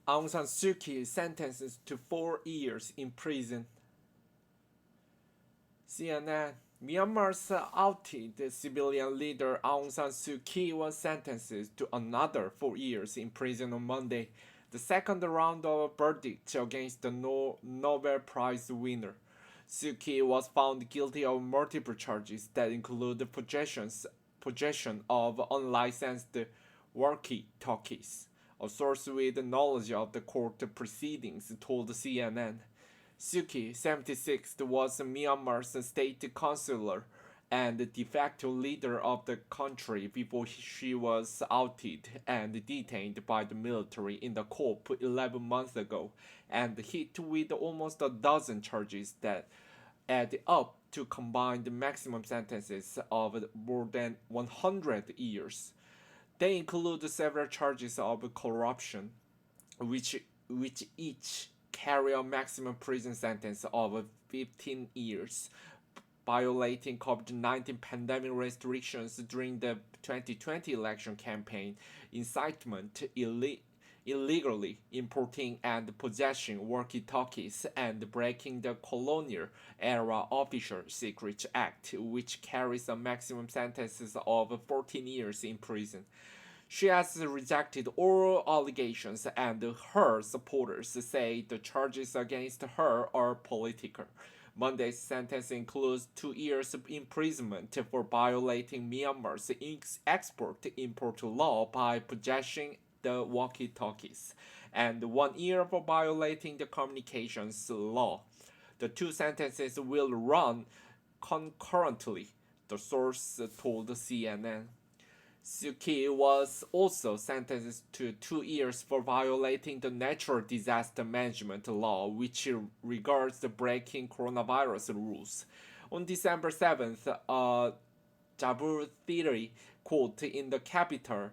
Aung San Suu Kyi sentenced to 4 years in prison. CNN. Myanmar's ousted civilian leader Aung San Suu Kyi was sentenced to another 4 years in prison on Monday, the second round of a verdict against the Nobel Prize winner. Suu Kyi was found guilty of multiple charges that include possession of unlicensed walkie-talkies. A source with knowledge of the court proceedings told CNN. Suu Kyi, 76, was Myanmar's state councillor and de facto leader of the country before she was outed and detained by the military in the coup 11 months ago and hit with almost a dozen charges that add up to combined maximum sentences of more than 100 years. They include several charges of corruption, which each carry a maximum prison sentence of 15 years, violating COVID-19 pandemic restrictions during the 2020 election campaign, incitement, illegally importing and possessing walkie-talkies, and breaking the colonial-era Official Secrets Act, which carries a maximum sentence of 14 years in prison. She has rejected all allegations, and her supporters say the charges against her are political. Monday's sentence includes 2 years of imprisonment for violating Myanmar's export-import law by possessing the walkie-talkies, and 1 year for violating the communications law. The two sentences will run concurrently, the source told CNN. Suu Kyi was also sentenced to 2 years for violating the natural disaster management law, which regards the breaking coronavirus rules. On December 7th, a Jabur theory court in the capital,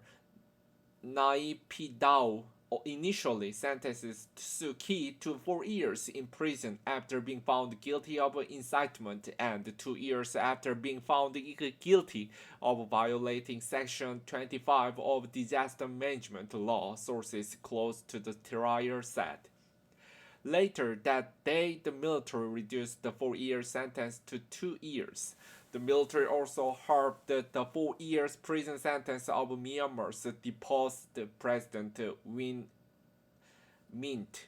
Naypyidaw, initially sentences Suu Kyi to 4 years in prison after being found guilty of incitement and 2 years after being found guilty of violating Section 25 of disaster management law, sources close to the trial said. Later that day, the military reduced the 4-year sentence to 2 years. The military also halved the 4 years prison sentence of Myanmar's deposed President Win Mint.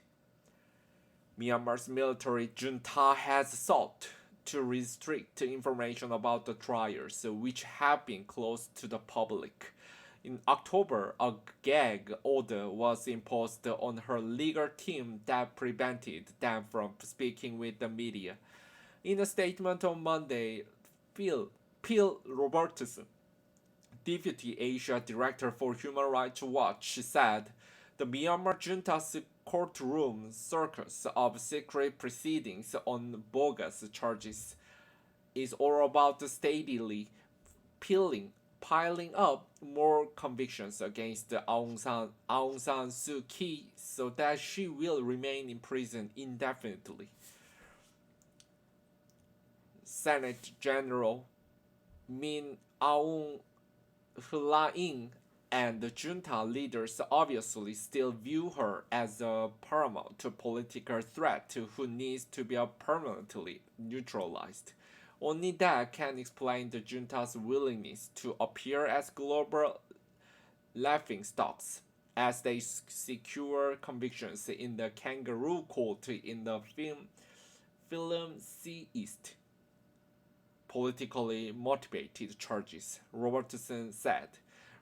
Myanmar's military junta has sought to restrict information about the trials, which have been closed to the public. In October, a gag order was imposed on her legal team that prevented them from speaking with the media. In a statement on Monday, Phil Robertson, Deputy Asia Director for Human Rights Watch, said the Myanmar junta's courtroom circus of secret proceedings on bogus charges is all about steadily piling up more convictions against Aung San Suu Kyi so that she will remain in prison indefinitely. Senate General Min Aung Hlaing and the junta leaders obviously still view her as a paramount political threat who needs to be permanently neutralized. Only that can explain the junta's willingness to appear as global laughingstocks as they secure convictions in the kangaroo court in the film East. Politically motivated charges, Robertson said.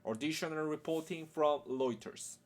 Additional reporting from Reuters.